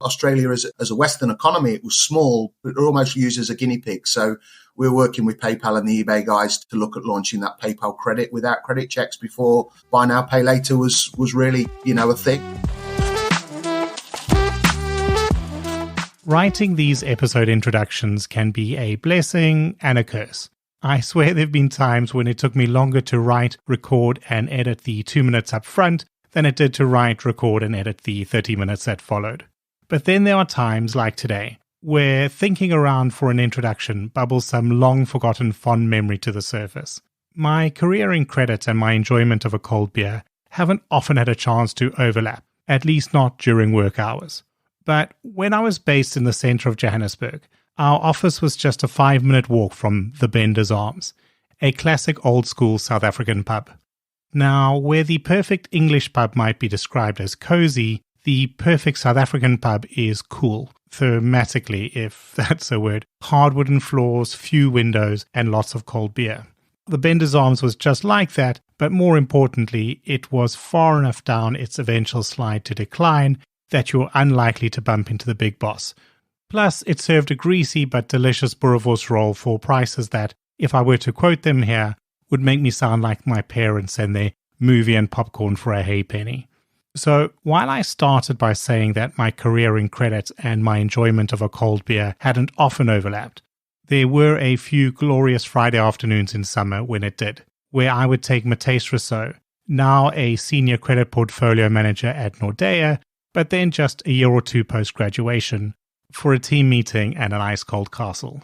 Australia as a Western economy, it was small, but they're almost used as a guinea pig. So we were working with PayPal and the eBay guys to look at launching that PayPal credit without credit checks before buy now, pay later was really, a thing. Writing these episode introductions can be a blessing and a curse. I swear there have been times when it took me longer to write, record, and edit the 2 minutes up front than it did to write, record, and edit the 30 minutes that followed. But then there are times, like today, where thinking around for an introduction bubbles some long-forgotten fond memory to the surface. My career in credit and my enjoyment of a cold beer haven't often had a chance to overlap, at least not during work hours. But when I was based in the centre of Johannesburg, our office was just a 5-minute walk from the Bender's Arms, a classic old-school South African pub. Now, where the perfect English pub might be described as cozy, the perfect South African pub is cool, thematically, if that's a word. Hard wooden floors, few windows, and lots of cold beer. The Bender's Arms was just like that, but more importantly, it was far enough down its eventual slide to decline that you're unlikely to bump into the big boss. Plus, it served a greasy but delicious boerewors roll for prices that, if I were to quote them here, would make me sound like my parents and their movie and popcorn for a halfpenny. So, while I started by saying that my career in credit and my enjoyment of a cold beer hadn't often overlapped, there were a few glorious Friday afternoons in summer when it did, where I would take Matthijs Rousseau, now a senior credit portfolio manager at Nordea, but then just a year or two post-graduation, for a team meeting and an ice-cold castle.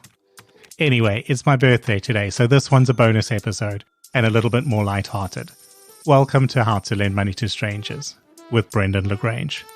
Anyway, it's my birthday today, so this one's a bonus episode and a little bit more lighthearted. Welcome to How to Lend Money to Strangers with Brendan LaGrange.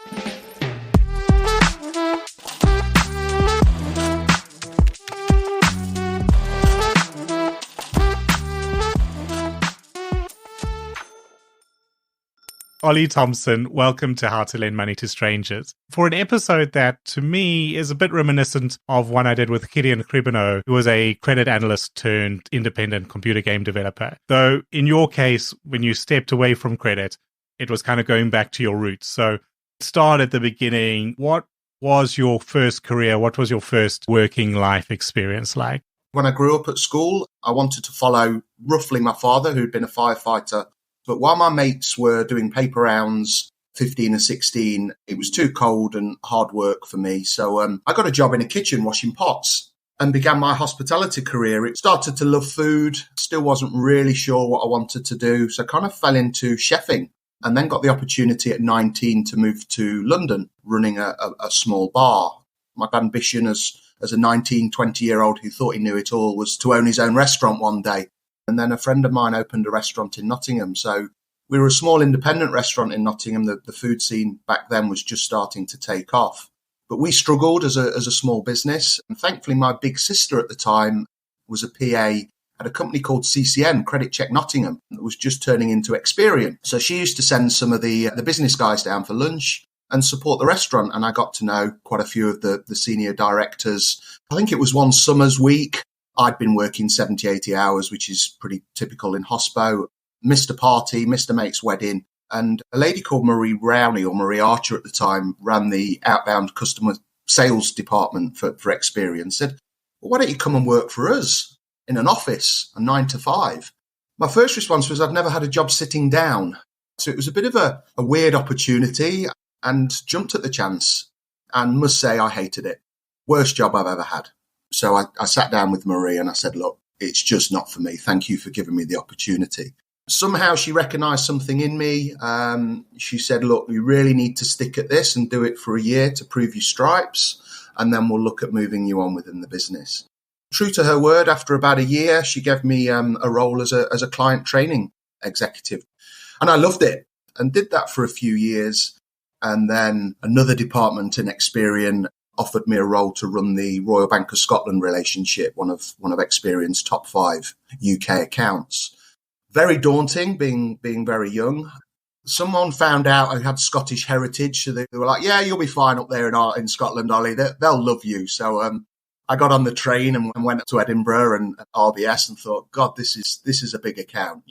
Oli Tomson, welcome to How to Lend Money to Strangers. For an episode that, to me, is a bit reminiscent of one I did with Gideon Gribeno, who was a credit analyst turned independent computer game developer. Though, in your case, when you stepped away from credit, it was kind of going back to your roots. So, start at the beginning. What was your first career? What was your first working life experience like? When I grew up at school, I wanted to follow roughly my father, who'd been a firefighter. But while my mates were doing paper rounds, 15 and 16, it was too cold and hard work for me. So I got a job in a kitchen washing pots and began my hospitality career. It started to love food, still wasn't really sure what I wanted to do. So kind of fell into chefing and then got the opportunity at 19 to move to London, running a small bar. My ambition as a 19, 20-year-old who thought he knew it all was to own his own restaurant one day. And then a friend of mine opened a restaurant in Nottingham. So we were a small independent restaurant in Nottingham. The food scene back then was just starting to take off. But we struggled as a small business. And thankfully, my big sister at the time was a PA at a company called CCN, Credit Check Nottingham, that was just turning into Experian. So she used to send some of the business guys down for lunch and support the restaurant. And I got to know quite a few of the senior directors. I think it was one summer's week. I'd been working 70, 80 hours, which is pretty typical in hospo. Missed a party, missed a mate's wedding. And a lady called Marie Rowney, or Marie Archer at the time, ran the outbound customer sales department for Experian, said, well, why don't you come and work for us in an office, a 9 to 5? My first response was I've never had a job sitting down. So it was a bit of a weird opportunity and jumped at the chance and must say I hated it. Worst job I've ever had. So I sat down with Marie and I said, look, it's just not for me. Thank you for giving me the opportunity. Somehow she recognised something in me. She said, look, you really need to stick at this and do it for a year to prove your stripes, and then we'll look at moving you on within the business. True to her word, after about a year, she gave me a role as a client training executive. And I loved it and did that for a few years. And then another department in Experian offered me a role to run the Royal Bank of Scotland relationship, one of Experian's top 5 UK accounts. Very daunting, being very young. Someone found out I had Scottish heritage, so they were like, "Yeah, you'll be fine up there in Scotland, Ollie. They'll love you." So I got on the train and went to Edinburgh and RBS and thought, God, this is a big account.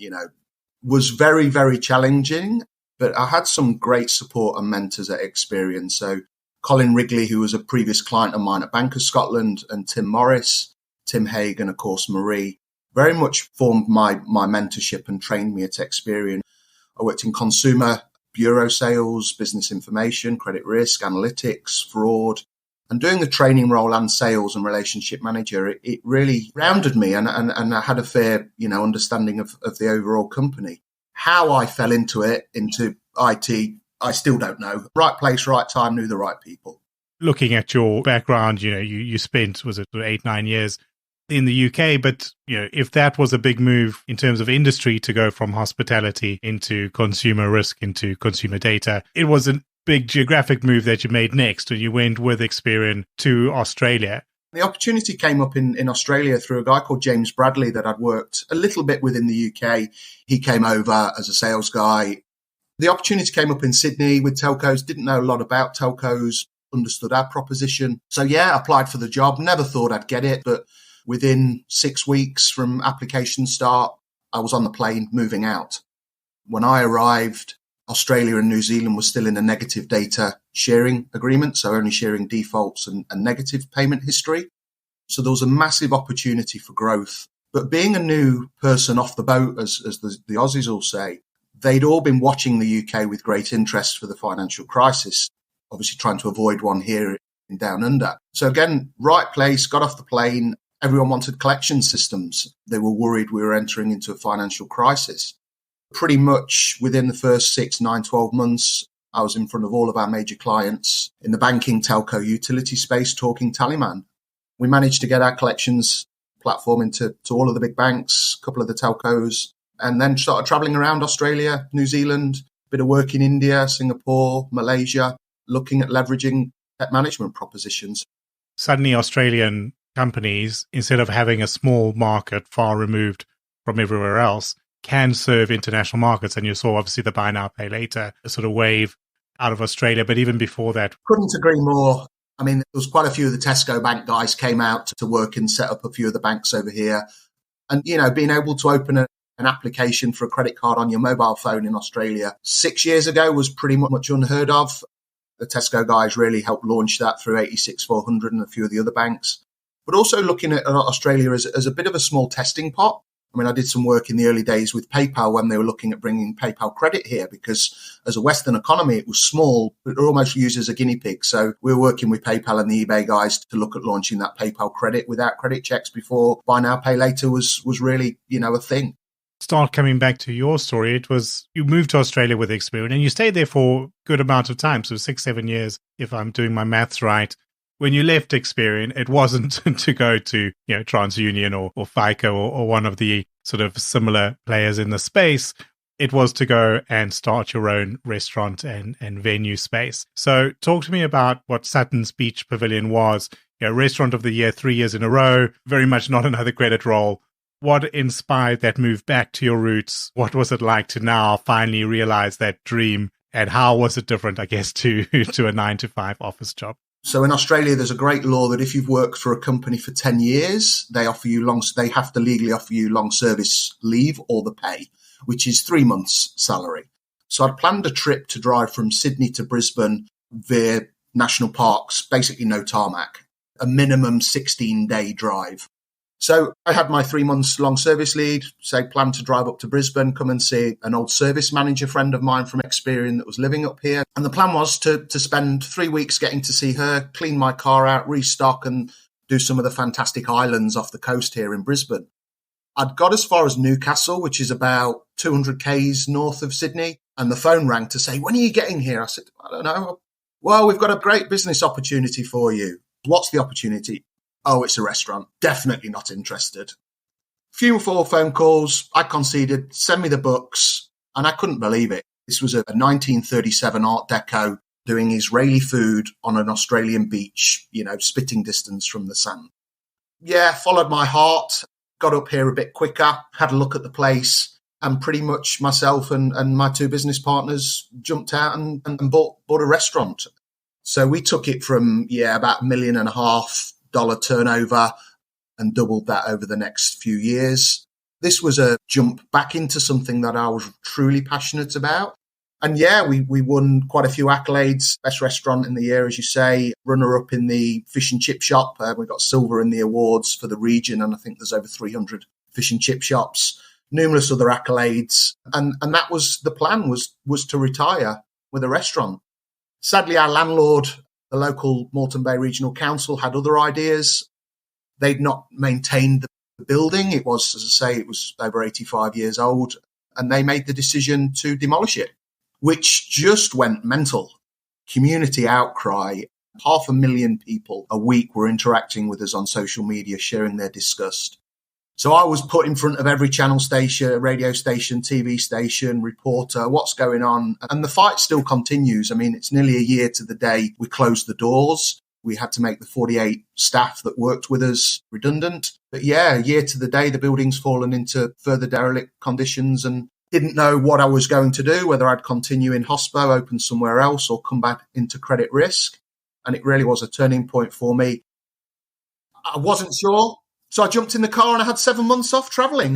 Was very, very challenging, but I had some great support and mentors at Experian. So Colin Wrigley, who was a previous client of mine at Bank of Scotland, and Tim Morris, Tim Haig, and of course Marie, very much formed my mentorship and trained me at Experian. I worked in consumer bureau sales, business information, credit risk, analytics, fraud, and doing the training role and sales and relationship manager. It really rounded me, and I had a fair, understanding of the overall company. How I fell into IT, I still don't know. Right place, right time, knew the right people. Looking at your background, you spent, was it 8-9 years in the UK, but if that was a big move in terms of industry to go from hospitality into consumer risk, into consumer data, it was a big geographic move that you made next, and you went with Experian to Australia. The opportunity came up in Australia through a guy called James Bradley that I'd worked a little bit with in the UK. He came over as a sales guy. The opportunity came up in Sydney with telcos, didn't know a lot about telcos, understood our proposition. So yeah, applied for the job, never thought I'd get it, but within 6 weeks from application start, I was on the plane moving out. When I arrived, Australia and New Zealand were still in a negative data sharing agreement, so only sharing defaults and negative payment history. So there was a massive opportunity for growth. But being a new person off the boat, as the Aussies all say, they'd all been watching the UK with great interest for the financial crisis, obviously trying to avoid one here in Down Under. So again, right place, got off the plane. Everyone wanted collection systems. They were worried we were entering into a financial crisis. Pretty much within the first 6, 9, 12 months, I was in front of all of our major clients in the banking, telco, utility space, talking Tallyman. We managed to get our collections platform into all of the big banks, a couple of the telcos, and then started traveling around Australia, New Zealand, a bit of work in India, Singapore, Malaysia, looking at leveraging debt management propositions. Suddenly Australian companies, instead of having a small market far removed from everywhere else, can serve international markets. And you saw obviously the buy now, pay later sort of wave out of Australia. But even before that. Couldn't agree more. I mean, there was quite a few of the Tesco Bank guys came out to work and set up a few of the banks over here. And, being able to open an application for a credit card on your mobile phone in Australia 6 years ago was pretty much unheard of. The Tesco guys really helped launch that through 86400 and a few of the other banks. But also looking at Australia as a bit of a small testing pot. I mean, I did some work in the early days with PayPal when they were looking at bringing PayPal credit here, because as a Western economy, it was small, but almost used as a guinea pig. So we were working with PayPal and the eBay guys to look at launching that PayPal credit without credit checks before buy now, pay later was really, a thing. Start coming back to your story. It was, you moved to Australia with Experian and you stayed there for a good amount of time. So 6-7 years, if I'm doing my maths right. When you left Experian, it wasn't to go to, TransUnion or FICO or one of the sort of similar players in the space. It was to go and start your own restaurant and venue space. So talk to me about what Sutton's Beach Pavilion was. Restaurant of the Year 3 years in a row, very much not another credit roll. What inspired that move back to your roots? What was it like to now finally realize that dream? And how was it different, I guess, to a 9-to-5 office job? So in Australia, there's a great law that if you've worked for a company for 10 years, they have to legally offer you long service leave or the pay, which is 3 months' salary. So I'd planned a trip to drive from Sydney to Brisbane via national parks, basically no tarmac, a minimum 16-day drive. So I had my 3 months long service lead, planned to drive up to Brisbane, come and see an old service manager friend of mine from Experian that was living up here. And the plan was to spend 3 weeks getting to see her, clean my car out, restock and do some of the fantastic islands off the coast here in Brisbane. I'd got as far as Newcastle, which is about 200 k's north of Sydney. And the phone rang to say, when are you getting here? I said, I don't know. Well, we've got a great business opportunity for you. What's the opportunity? Oh, it's a restaurant. Definitely not interested. Few more phone calls. I conceded, send me the books. And I couldn't believe it. This was a 1937 Art Deco doing Israeli food on an Australian beach, spitting distance from the sand. Yeah, followed my heart, got up here a bit quicker, had a look at the place, and pretty much myself and my two business partners jumped out and bought a restaurant. So we took it from, about $1.5 million turnover and doubled that over the next few years. This was a jump back into something that I was truly passionate about. And yeah, we won quite a few accolades. Best restaurant in the year, as you say, runner-up in the fish and chip shop. We got silver in the awards for the region, and I think there's over 300 fish and chip shops, numerous other accolades. And that was the plan, was to retire with a restaurant. Sadly, our landlord, the local Moreton Bay Regional Council, had other ideas. They'd not maintained the building. It was, as I say, it was over 85 years old, and they made the decision to demolish it, which just went mental. Community outcry. 500,000 people a week were interacting with us on social media, sharing their disgust. So I was put in front of every channel station, radio station, TV station, reporter, what's going on? And the fight still continues. I mean, it's nearly a year to the day we closed the doors. We had to make the 48 staff that worked with us redundant. But yeah, a year to the day, the building's fallen into further derelict conditions, and didn't know what I was going to do, whether I'd continue in hospo, open somewhere else, or come back into credit risk. And it really was a turning point for me. I wasn't sure. So I jumped in the car and I had 7 months off travelling.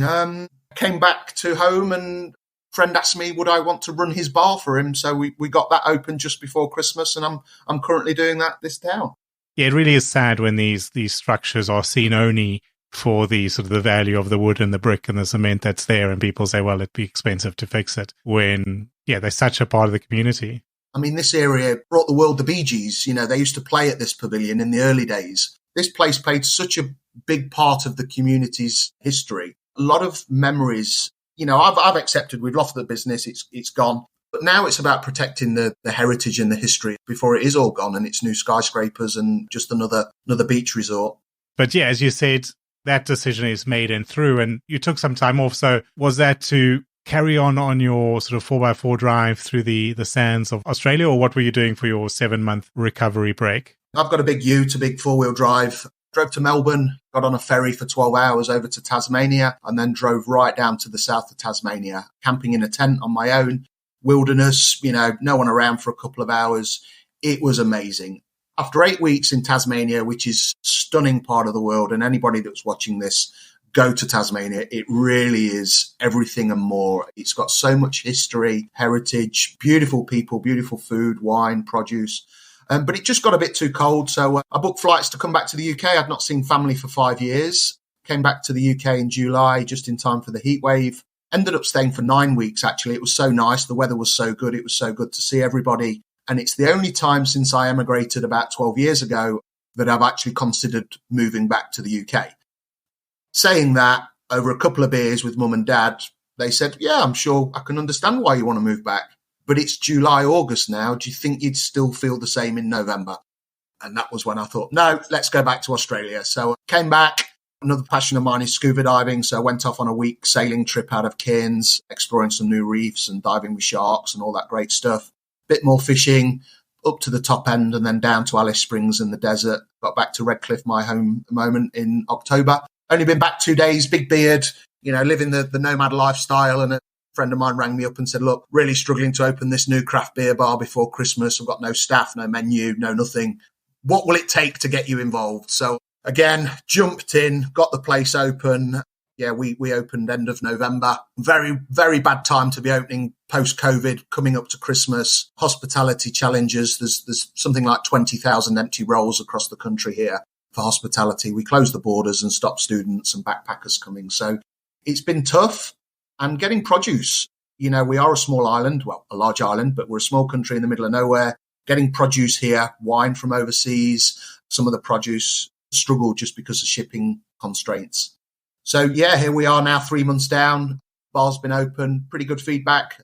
Came back to home, and a friend asked me, would I want to run his bar for him? So we got that open just before Christmas, and I'm currently doing that this now. Yeah, it really is sad when these structures are seen only for the sort of the value of the wood and the brick and the cement that's there, and people say, well, it'd be expensive to fix it, when, yeah, they're such a part of the community. I mean, this area brought the world the Bee Gees. You know, they used to play at this pavilion in the early days. This place played such a big part of the community's history. A lot of memories. You know, I've accepted we've lost the business. It's gone. But now it's about protecting the heritage and the history before it is all gone and it's new skyscrapers and just another beach resort. But yeah, as you said, that decision is made and through, and you took some time off. So was that to carry on your sort of 4x4 drive through the sands of Australia, or what were you doing for your 7-month recovery break? I've got a big ute, a big 4-wheel drive. Drove to Melbourne, got on a ferry for 12 hours over to Tasmania, and then drove right down to the south of Tasmania, camping in a tent on my own. Wilderness, you know, no one around for a couple of hours. It was amazing. After 8 weeks in Tasmania, which is a stunning part of the world, and anybody that's watching this, go to Tasmania. It really is everything and more. It's got so much history, heritage, beautiful people, beautiful food, wine, produce. But it just got a bit too cold. So I booked flights to come back to the UK. I'd not seen family for 5 years. Came back to the UK in July, just in time for the heat wave. Ended up staying for 9 weeks, actually. It was so nice. The weather was so good. It was so good to see everybody. And it's the only time since I emigrated about 12 years ago that I've actually considered moving back to the UK. Saying that, over a couple of beers with mum and dad, they said, yeah, I'm sure I can understand why you want to move back. But it's July, August now. Do you think you'd still feel the same in November? And that was when I thought, no, let's go back to Australia. So I came back. Another passion of mine is scuba diving. So I went off on a week sailing trip out of Cairns, exploring some new reefs and diving with sharks and all that great stuff. Bit more fishing, up to the top end and then down to Alice Springs in the desert. Got back to Redcliffe, my home moment, in October. Only been back 2 days, big beard, you know, living the nomad lifestyle. And a friend of mine rang me up and said, look, really struggling to open this new craft beer bar before Christmas. I've got no staff, no menu, no nothing. What will it take to get you involved? So again, jumped in, got the place open. Yeah, we opened end of November. Very, very bad time to be opening post-COVID, coming up to Christmas. Hospitality challenges. There's something like 20,000 empty roles across the country here for hospitality. We closed the borders and stopped students and backpackers coming. So it's been tough. And getting produce. You know, we are a small island, well, a large island, but we're a small country in the middle of nowhere. Getting produce here, wine from overseas, some of the produce struggled just because of shipping constraints. So, yeah, here we are now 3 months down. Bar's been open, pretty good feedback.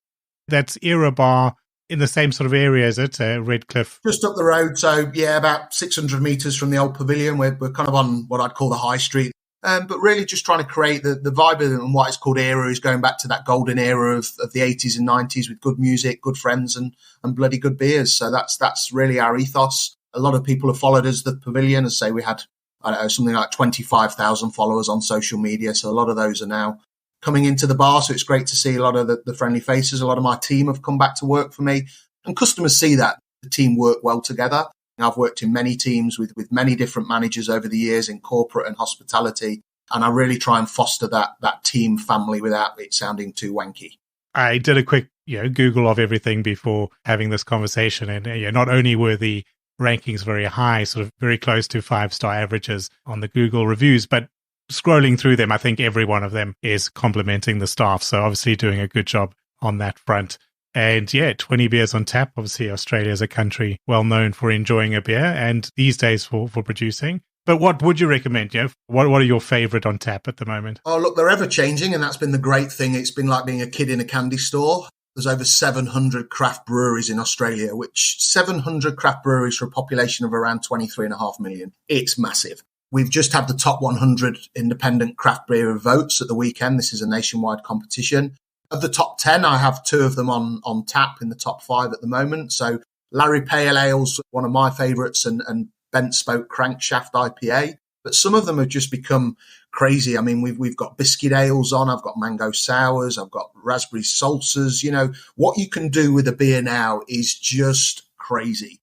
That's Era Bar in the same sort of area, is it, Redcliffe? Just up the road. So, yeah, about 600 metres from the old pavilion. We're kind of on what I'd call the high street. But really just trying to create the vibe and what is called era is going back to that golden era of the 80s and 90s with good music, good friends and bloody good beers. So that's really our ethos. A lot of people have followed us, the pavilion. As I say, we had, I don't know, something like 25,000 followers on social media. So a lot of those are now coming into the bar. So it's great to see a lot of the friendly faces. A lot of my team have come back to work for me. And customers see that the team work well together. I've worked in many teams with many different managers over the years in corporate and hospitality. And I really try and foster that team family without it sounding too wanky. I did a quick Google of everything before having this conversation. And not only were the rankings very high, sort of very close to 5-star averages on the Google reviews, but scrolling through them, I think every one of them is complimenting the staff. So obviously doing a good job on that front. And 20 beers on tap. Obviously, Australia is a country well known for enjoying a beer and these days for producing. But what would you recommend? What are your favorite on tap at the moment? Oh, look, they're ever changing, and that's been the great thing. It's been like being a kid in a candy store. There's over 700 craft breweries in Australia, which 700 craft breweries for a population of around 23.5 million. It's massive. We've just had the top 100 independent craft beer votes at the weekend. This is a nationwide competition. Of the top 10, I have 2 of them on tap in the top 5 at the moment. So Larry Pale Ale's one of my favourites, and Bent Spoke Crankshaft IPA. But some of them have just become crazy. I mean, we've got biscuit ales on. I've got mango sours. I've got raspberry salsas. What you can do with a beer now is just crazy.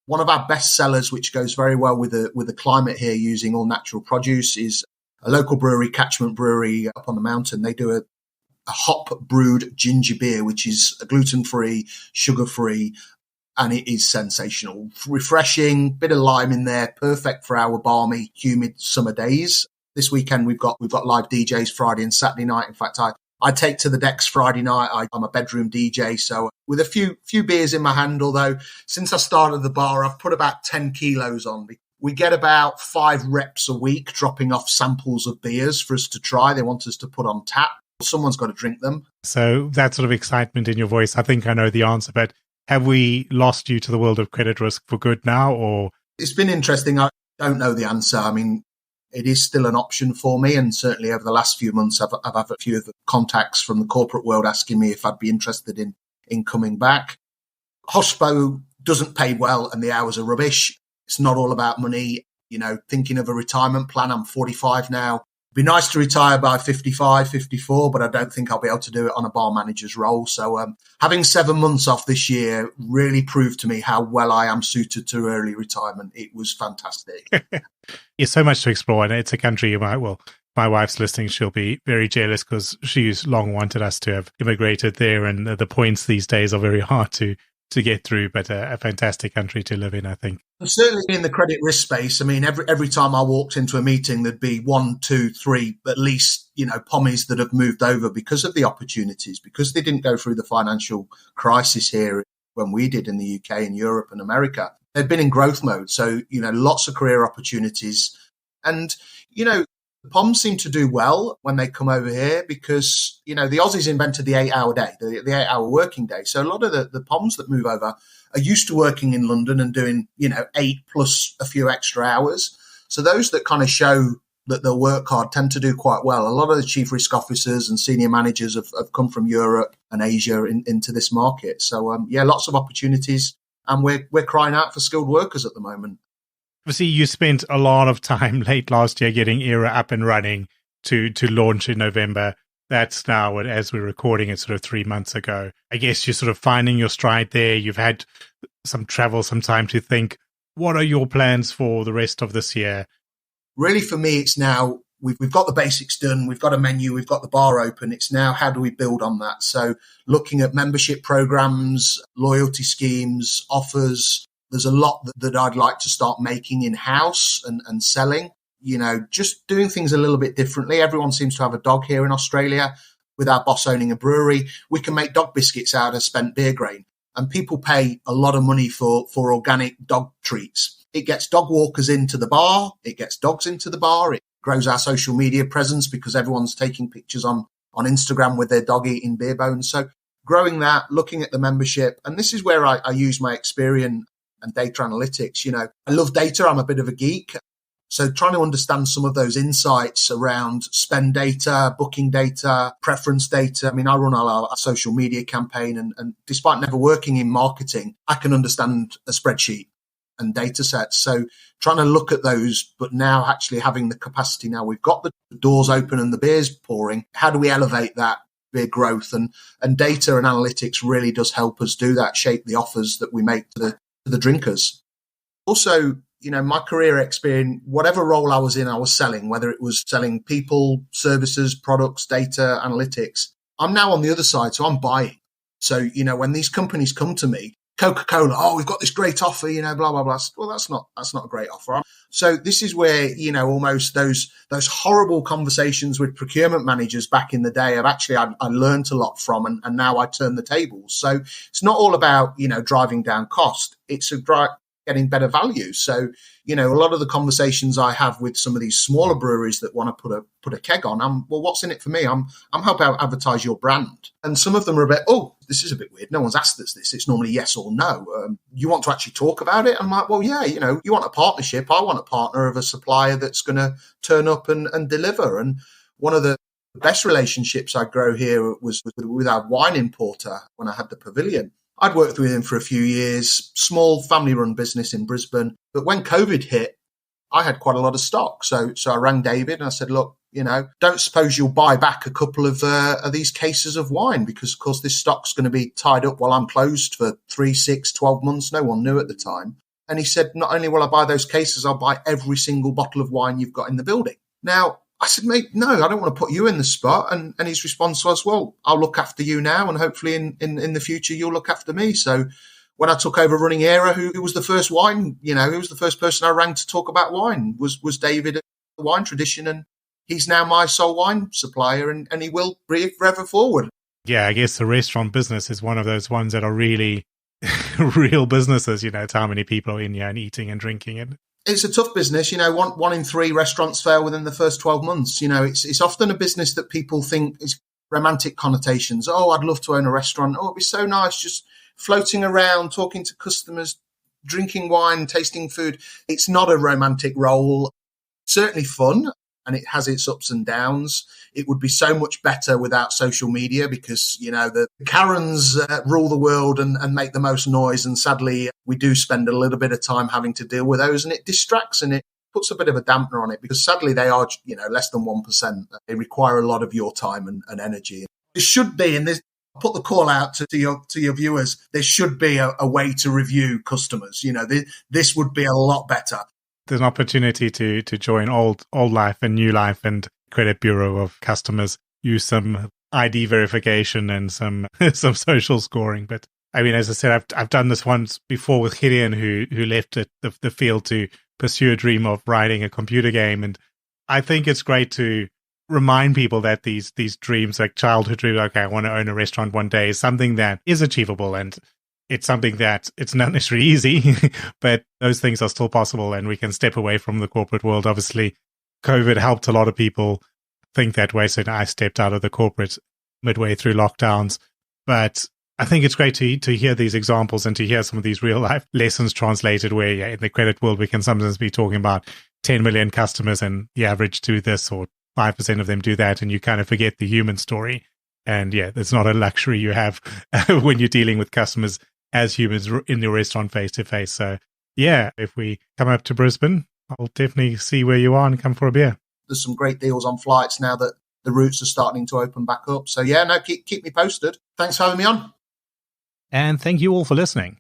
One of our best sellers, which goes very well with the climate here, using all natural produce, is a local brewery, Catchment Brewery up on the mountain. They do a hop brewed ginger beer, which is gluten-free, sugar-free, and it is sensational. Refreshing, bit of lime in there, perfect for our balmy, humid summer days. This weekend we've got live DJs Friday and Saturday night. In fact, I take to the decks Friday night. I'm a bedroom DJ, so with a few beers in my hand, although since I started the bar, I've put about 10 kilos on. We get about 5 reps a week dropping off samples of beers for us to try. They want us to put on tap. Someone's got to drink them. So that sort of excitement in your voice, I think I know the answer, but have we lost you to the world of credit risk for good now, or? It's been interesting. I don't know the answer. I mean, it is still an option for me. And certainly over the last few months, I've had a few of the contacts from the corporate world asking me if I'd be interested in coming back. Hospo doesn't pay well and the hours are rubbish. It's not all about money. Thinking of a retirement plan. I'm 45 now. It'd be nice to retire by 55, 54, but I don't think I'll be able to do it on a bar manager's role. So having 7 months off this year really proved to me how well I am suited to early retirement. It was fantastic. There's so much to explore, and it's a country my wife's listening. She'll be very jealous because she's long wanted us to have immigrated there, and the points these days are very hard to get through, but a fantastic country to live in, I think. Certainly in the credit risk space. I mean, every time I walked into a meeting, there'd be 1, 2, 3, at least, pommies that have moved over because of the opportunities, because they didn't go through the financial crisis here when we did in the UK and Europe and America. They've been in growth mode. So, lots of career opportunities. And, the POMs seem to do well when they come over here because, the Aussies invented the 8-hour day, the 8-hour working day. So a lot of the POMs that move over are used to working in London and doing, 8 plus a few extra hours. So those that kind of show that they'll work hard tend to do quite well. A lot of the chief risk officers and senior managers have come from Europe and Asia into this market. So, lots of opportunities. And we're crying out for skilled workers at the moment. Obviously, you spent a lot of time late last year getting Era up and running to launch in November. That's now, as we're recording it, sort of 3 months ago. I guess you're sort of finding your stride there. You've had some travel, some time to think. What are your plans for the rest of this year? Really, for me, it's now we've got the basics done. We've got a menu. We've got the bar open. It's now how do we build on that? So looking at membership programs, loyalty schemes, offers. There's a lot that I'd like to start making in-house and selling, just doing things a little bit differently. Everyone seems to have a dog here in Australia. With our boss owning a brewery, we can make dog biscuits out of spent beer grain. And people pay a lot of money for organic dog treats. It gets dog walkers into the bar. It gets dogs into the bar. It grows our social media presence because everyone's taking pictures on Instagram with their dog eating beer bones. So growing that, looking at the membership. And this is where I use my experience and data analytics. I love data. I'm a bit of a geek. So trying to understand some of those insights around spend data, booking data, preference data. I mean, I run our social media campaign and despite never working in marketing, I can understand a spreadsheet and data sets. So trying to look at those, but now actually having the capacity. Now we've got the doors open and the beer's pouring. How do we elevate that beer growth? And data and analytics really does help us do that, shape the offers that we make to the drinkers. Also, my career experience, whatever role I was in, I was selling, whether it was selling people, services, products, data, analytics. I'm now on the other side, so I'm buying. So, when these companies come to me, Coca-Cola, oh, we've got this great offer, blah, blah, blah. Well, that's not a great offer. So this is where, almost those horrible conversations with procurement managers back in the day have actually, I learned a lot from, and now I turn the tables. So it's not all about, driving down cost. It's getting better value. So, a lot of the conversations I have with some of these smaller breweries that want to put a keg on, well, what's in it for me? I'm helping out advertise your brand. And some of them are a bit, oh, this is a bit weird. No one's asked us this. It's normally yes or no. You want to actually talk about it? I'm like, well, yeah, you want a partnership. I want a partner of a supplier that's going to turn up and deliver. And one of the best relationships I grow here was with our wine importer when I had the pavilion. I'd worked with him for a few years, small family-run business in Brisbane. But when COVID hit, I had quite a lot of stock. So I rang David and I said, look, don't suppose you'll buy back a couple of these cases of wine, because, of course, this stock's going to be tied up while I'm closed for 3, 6, 12 months. No one knew at the time. And he said, not only will I buy those cases, I'll buy every single bottle of wine you've got in the building. Now, I said, mate, no, I don't want to put you in the spot. And his response was, well, I'll look after you now, and hopefully in the future you'll look after me. So when I took over running Era, who was the first wine, who was the first person I rang to talk about wine was David at the Wine Tradition. And he's now my sole wine supplier, and he will be forever forward. Yeah, I guess the restaurant business is one of those ones that are really real businesses. It's how many people are in here and eating and drinking it. It's a tough business. One in 3 restaurants fail within the first 12 months. It's often a business that people think is romantic connotations. Oh, I'd love to own a restaurant. Oh, it'd be so nice just floating around, talking to customers, drinking wine, tasting food. It's not a romantic role. Certainly fun, and it has its ups and downs. It would be so much better without social media, because, the Karens rule the world and make the most noise. And sadly, we do spend a little bit of time having to deal with those, and it distracts and it puts a bit of a dampener on it, because sadly they are, less than 1%. They require a lot of your time and energy. There should be, and this, I'll put the call out to your viewers, there should be a way to review customers. This would be a lot better. There's an opportunity to join old life and new life and credit bureau of customers, use some ID verification and some social scoring. But I mean, as I said, I've done this once before with Gideon, who left the field to pursue a dream of writing a computer game. And I think it's great to remind people that these dreams, like childhood dreams, okay, I want to own a restaurant one day, is something that is achievable, and it's something that it's not necessarily easy, but those things are still possible, and we can step away from the corporate world. Obviously, COVID helped a lot of people think that way, so I stepped out of the corporate midway through lockdowns. But I think it's great to hear these examples and to hear some of these real life lessons translated, where in the credit world we can sometimes be talking about 10 million customers and the average do this or 5% of them do that, and you kind of forget the human story. And it's not a luxury you have when you're dealing with customers as humans in the restaurant face to face. So if we come up to Brisbane, I'll definitely see where you are and come for a beer. There's some great deals on flights now that the routes are starting to open back up. So keep me posted. Thanks for having me on. And thank you all for listening.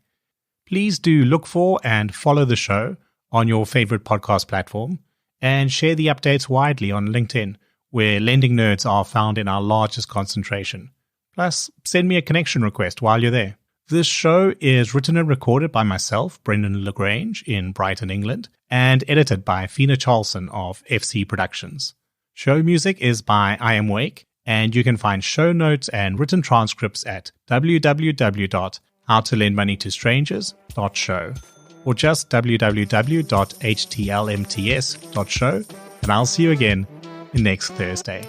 Please do look for and follow the show on your favorite podcast platform, and share the updates widely on LinkedIn, where lending nerds are found in our largest concentration. Plus, send me a connection request while you're there. This show is written and recorded by myself, Brendan LaGrange, in Brighton, England, and edited by Fina Charlson of FC Productions. Show music is by I Am Wake, and you can find show notes and written transcripts at www.howtolendmoneytostrangers.show, or just www.htlmts.show, and I'll see you again next Thursday.